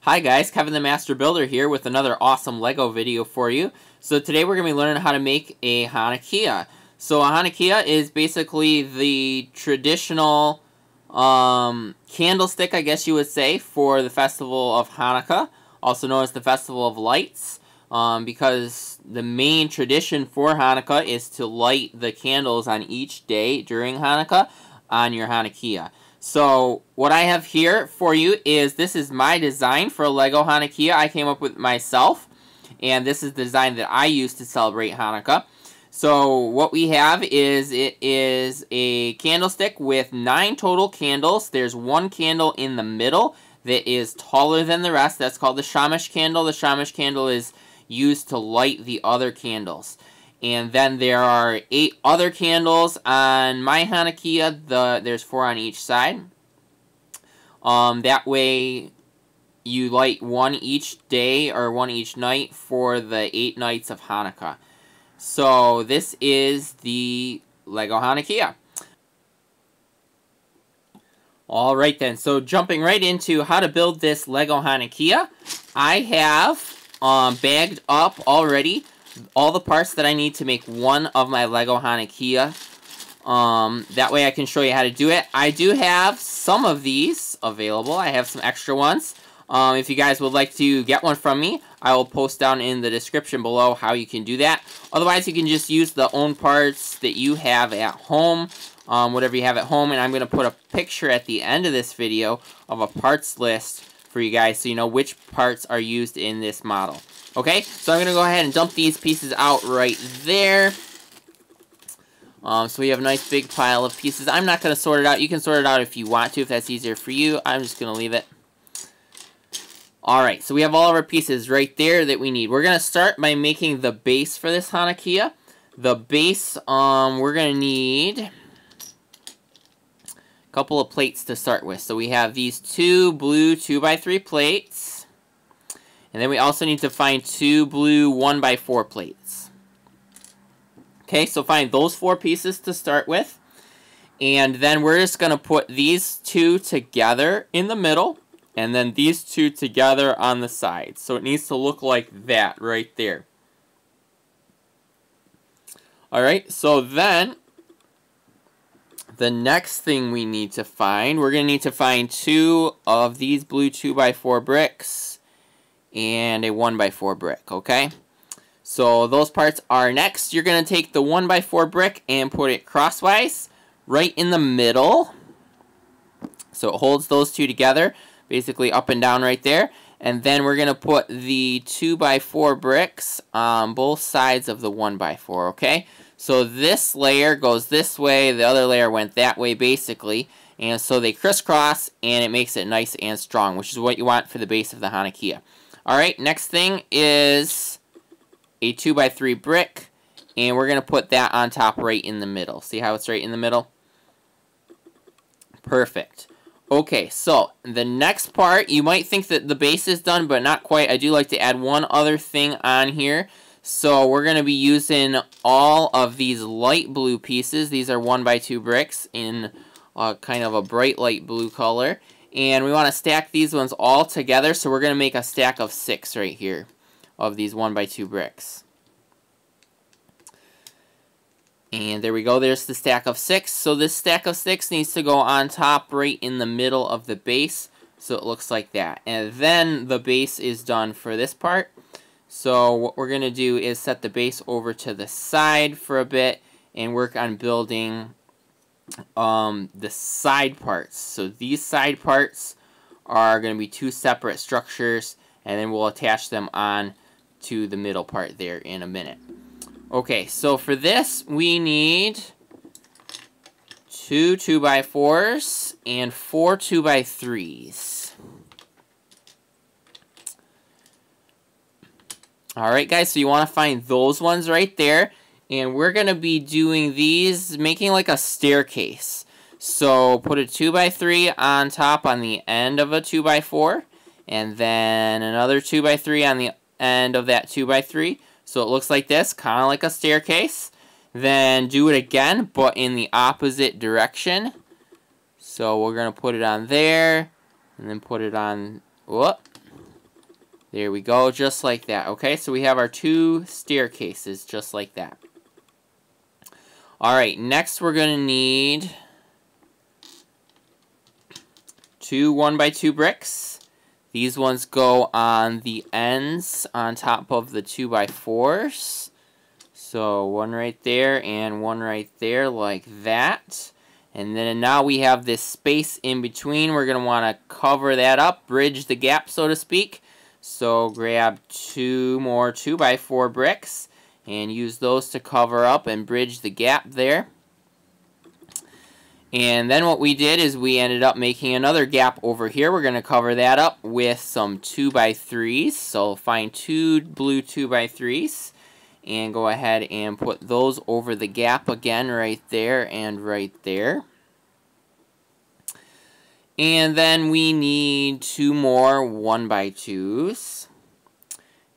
Hi guys, Kevin the Master Builder here with another awesome LEGO video for you. So today we're going to be learning how to make a Hanukkiah. So a Hanukkiah is basically the traditional candlestick, I guess you would say, for the festival of Hanukkah, also known as the Festival of Lights, because the main tradition for Hanukkah is to light the candles on each day during Hanukkah on your Hanukkiah. So what I have here for you is, this is my design for a LEGO Hanukkiah. I came up with myself, and this is the design that I use to celebrate Hanukkah. So what we have is, it is a candlestick with 9 total candles. There's one candle in the middle that is taller than the rest. That's called the Shamash candle. The Shamash candle is used to light the other candles. And then there are 8 other candles on my Hanukkiah. There's 4 on each side. That way you light one each day or one each night for the 8 nights of Hanukkah. So this is the LEGO Hanukkiah. Alright then, so jumping right into how to build this LEGO Hanukkiah, I have bagged up already all the parts that I need to make one of my LEGO Hanukkiah. That way I can show you how to do it. I do have some of these available. I have some extra ones. If you guys would like to get one from me, I will post down in the description below how you can do that. Otherwise, you can just use the own parts that you have at home, whatever you have at home. And I'm going to put a picture at the end of this video of a parts list for you guys so you know which parts are used in this model. Okay, so I'm going to go ahead and dump these pieces out right there. So we have a nice big pile of pieces. I'm not going to sort it out. You can sort it out if you want to, if that's easier for you. I'm just going to leave it. Alright, so we have all of our pieces right there that we need. We're going to start by making the base for this Hanukkiah. The base, we're going to need a couple of plates to start with. So we have these 2 blue 2x3 plates. And then we also need to find 2 blue 1x4 plates. Okay, so find those 4 pieces to start with. And then we're just going to put these 2 together in the middle. And then these 2 together on the sides. So it needs to look like that right there. Alright, so then the next thing we need to find, we're going to need to find 2 of these blue 2x4 bricks and a 1x4 brick, okay? So those parts are next. You're going to take the 1x4 brick and put it crosswise right in the middle. So it holds those 2 together, basically up and down right there. And then we're going to put the 2x4 bricks on both sides of the 1x4, okay? So this layer goes this way, the other layer went that way basically. And so they crisscross and it makes it nice and strong, which is what you want for the base of the Hanukkiah. Alright, next thing is a 2x3 brick, and we're going to put that on top right in the middle. See how it's right in the middle? Perfect. Okay, so the next part, you might think that the base is done, but not quite. I do like to add one other thing on here. So we're going to be using all of these light blue pieces. These are 1x2 bricks in kind of a bright light blue color. And we want to stack these ones all together, so we're going to make a stack of 6 right here of these 1x2 bricks. And there we go, there's the stack of 6. So this stack of 6 needs to go on top right in the middle of the base, so it looks like that. And then the base is done for this part. So what we're going to do is set the base over to the side for a bit and work on building the side parts. So these side parts are going to be 2 separate structures, and then we'll attach them on to the middle part there in a minute. Okay, so for this we need 2 2x4s and 4 2x3s. Alright guys, so you want to find those ones right there. And we're going to be doing these, making like a staircase. So put a 2x3 on top on the end of a 2x4. And then another 2x3 on the end of that 2x3. So it looks like this, kind of like a staircase. Then do it again, but in the opposite direction. So we're going to put it on there. And then put it on, whoop. There we go, just like that. Okay, so we have our 2 staircases, just like that. Alright, next we're going to need 2 1x2 bricks. These ones go on the ends on top of the 2x4s. So one right there and one right there like that. And then now we have this space in between. We're going to want to cover that up, bridge the gap, so to speak. So grab 2 more 2x4 bricks and use those to cover up and bridge the gap there. And then what we did is we ended up making another gap over here. We're going to cover that up with some 2x3s. So find 2 blue 2x3s and go ahead and put those over the gap again right there and right there. And then we need 2 more 1x2s.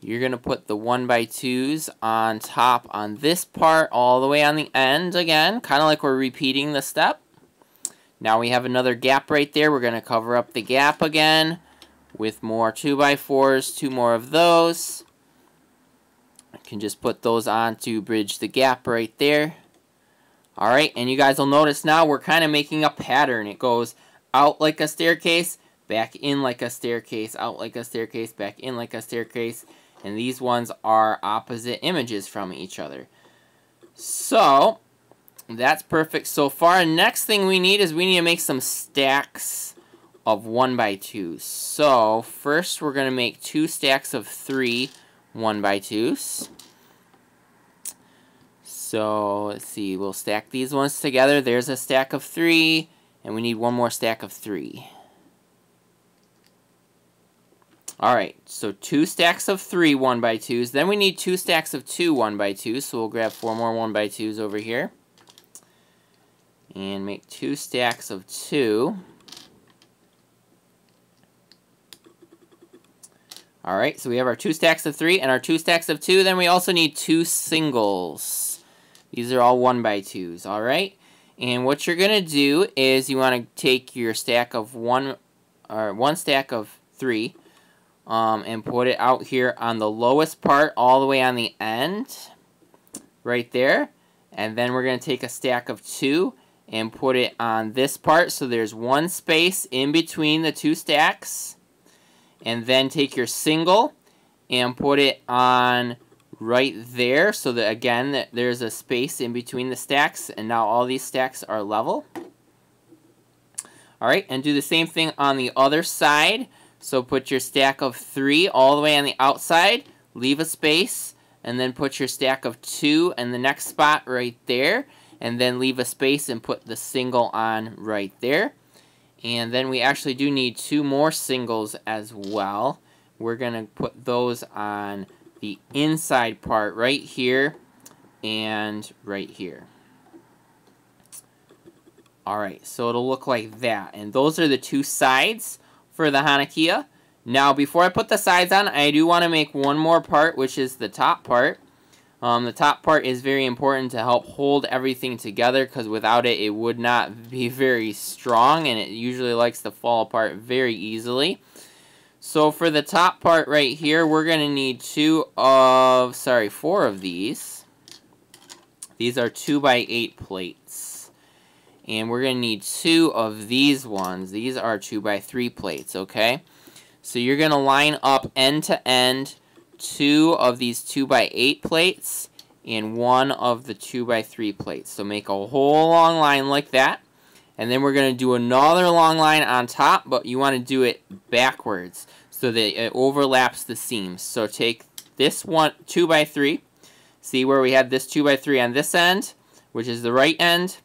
You're going to put the 1x2s on top on this part all the way on the end again, kind of like we're repeating the step. Now we have another gap right there. We're going to cover up the gap again with more 2x4s, 2 more of those. I can just put those on to bridge the gap right there. Alright, and you guys will notice now we're kind of making a pattern. It goes out like a staircase, back in like a staircase, out like a staircase, back in like a staircase. And these ones are opposite images from each other. So that's perfect so far. Next thing we need is we need to make some stacks of 1x2s. So first we're going to make 2 stacks of 3 1x2s. So let's see, we'll stack these ones together. There's a stack of 3, and we need 1 more stack of 3. Alright, so 2 stacks of 3 1x2s. Then we need 2 stacks of 2 1x2s. So we'll grab 4 more 1x2s over here. And make 2 stacks of 2. Alright, so we have our 2 stacks of 3 and our 2 stacks of 2. Then we also need 2 singles. These are all 1x2s, alright? And what you're going to do is you want to take your stack of 1 stack of 3 and put it out here on the lowest part all the way on the end, right there. And then we're going to take a stack of 2 and put it on this part, so there's 1 space in between the 2 stacks. And then take your single and put it on right there, so that again there's a space in between the stacks, and now all these stacks are level. Alright, and do the same thing on the other side. So put your stack of 3 all the way on the outside, leave a space, and then put your stack of 2 in the next spot right there, and then leave a space and put the single on right there. And then we actually do need 2 more singles as well. We're going to put those on the inside part right here and right here. Alright, so it'll look like that. And those are the 2 sides for the Hanukkiah. Now, before I put the sides on, I do want to make one more part, which is the top part. The top part is very important to help hold everything together, because without it, it would not be very strong, and it usually likes to fall apart very easily. So for the top part right here, we're going to need 4 of these. These are 2x8 plates. And we're going to need 2 of these ones. These are 2x3 plates, okay? So you're going to line up end to end 2 of these 2x8 plates and 1 of the 2x3 plates. So make a whole long line like that. And then we're going to do another long line on top, but you want to do it backwards so that it overlaps the seams. So take this one 2x3. See where we have this 2x3 on this end, which is the right end.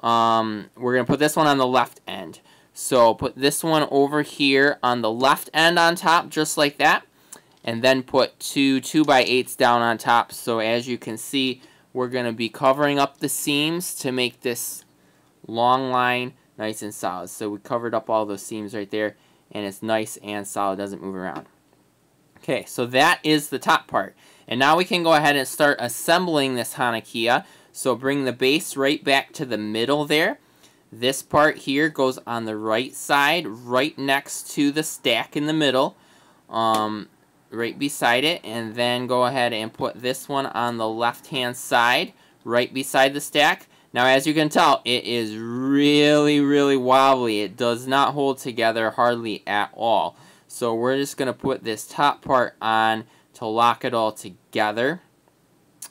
We're going to put this one on the left end. So put this one over here on the left end on top, just like that. And then put 2 2x8s down on top. So as you can see, we're going to be covering up the seams to make this long line nice and solid. So we covered up all those seams right there, and it's nice and solid, doesn't move around. Okay, so that is the top part. And now we can go ahead and start assembling this Hanukkiah. So bring the base right back to the middle there. This part here goes on the right side, right next to the stack in the middle. right beside it, and then go ahead and put this one on the left-hand side, right beside the stack. Now, as you can tell, it is really, really wobbly. It does not hold together hardly at all. So we're just going to put this top part on to lock it all together.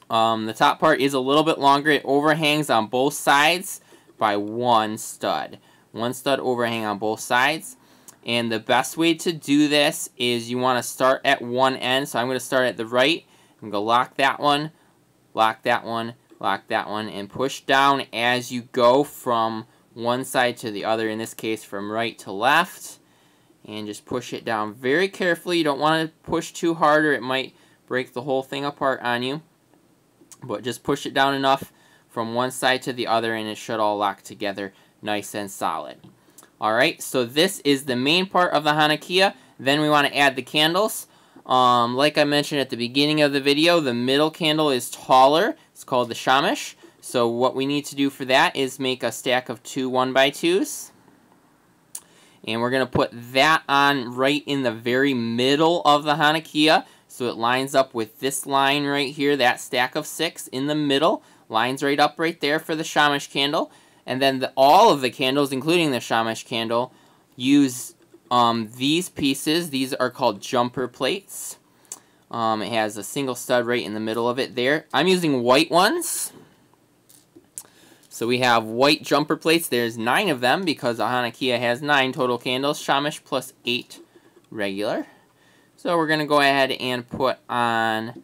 The top part is a little bit longer. It overhangs on both sides by one stud. One stud overhang on both sides. And the best way to do this is you want to start at one end. So I'm going to start at the right. I'm going to lock that one, lock that one, lock that one, and push down as you go from one side to the other. In this case, from right to left. And just push it down very carefully. You don't want to push too hard or it might break the whole thing apart on you. But just push it down enough from one side to the other and it should all lock together nice and solid. Alright, so this is the main part of the Hanukkiah. Then we want to add the candles. Like I mentioned at the beginning of the video, the middle candle is taller. It's called the shamash. So what we need to do for that is make a stack of 2 1x2s. And we're going to put that on right in the very middle of the Hanukkiah. So it lines up with this line right here, that stack of 6 in the middle. Lines right up right there for the shamash candle. And then all of the candles, including the shamash candle, use these pieces. These are called jumper plates. It has a single stud right in the middle of it there. I'm using white ones. So we have white jumper plates. There's 9 of them because the Hanukkiah has 9 total candles. Shamash plus 8 regular. So we're going to go ahead and put on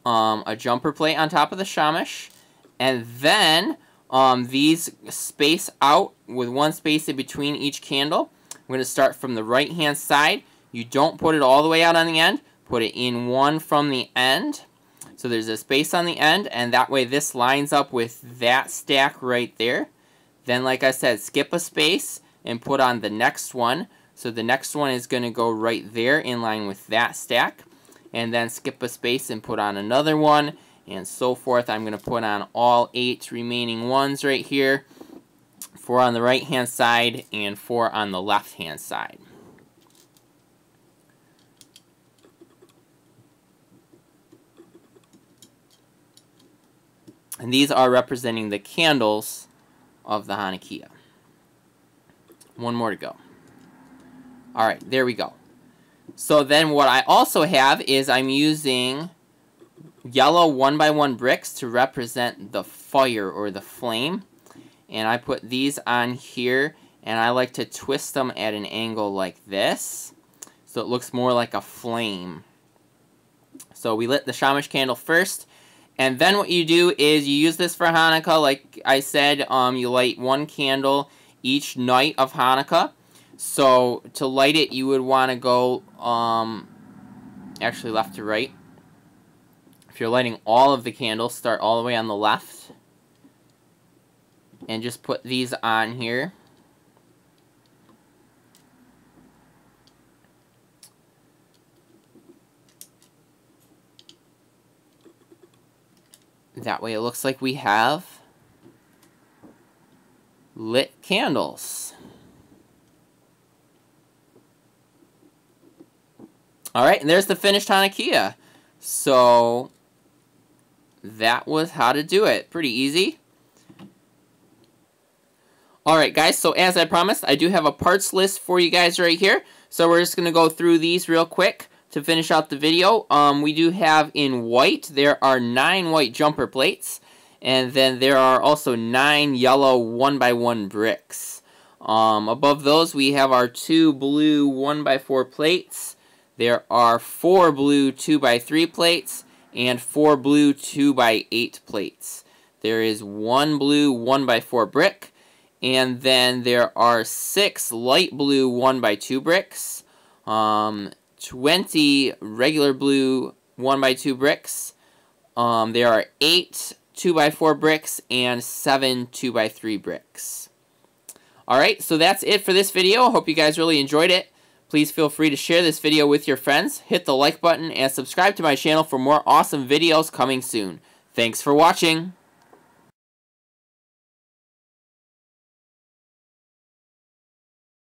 a jumper plate on top of the shamash. And then these space out with one space in between each candle. We're going to start from the right hand side. You don't put it all the way out on the end. Put it in one from the end. So there's a space on the end, and that way this lines up with that stack right there. Then, like I said, skip a space and put on the next one. So the next one is going to go right there in line with that stack. And then skip a space and put on another one, and so forth. I'm going to put on all 8 remaining ones right here. 4 on the right hand side and 4 on the left hand side. And these are representing the candles of the Hanukkiah. One more to go. Alright, there we go. So then what I also have is I'm using yellow 1x1 bricks to represent the fire or the flame. And I put these on here, and I like to twist them at an angle like this, so it looks more like a flame. So we lit the shamash candle first, and then what you do is you use this for Hanukkah. Like I said, you light 1 candle each night of Hanukkah. So to light it, you would want to go actually left to right. If you're lighting all of the candles, start all the way on the left. And just put these on here. That way it looks like we have lit candles. Alright, and there's the finished Hanukkiah. So that was how to do it. Pretty easy. Alright guys, so as I promised, I do have a parts list for you guys right here. So we're just going to go through these real quick to finish out the video. We do have in white, there are 9 white jumper plates. And then there are also 9 yellow 1x1 bricks. Above those, we have our 2 blue 1x4 plates. There are 4 blue 2x3 plates and 4 blue 2x8 plates. There is 1 blue 1x4 brick. And then there are 6 light blue 1x2 bricks, 20 regular blue 1x2 bricks, there are 8 2x4 bricks, and 7 2x3 bricks. Alright, so that's it for this video. I hope you guys really enjoyed it. Please feel free to share this video with your friends, hit the like button, and subscribe to my channel for more awesome videos coming soon. Thanks for watching!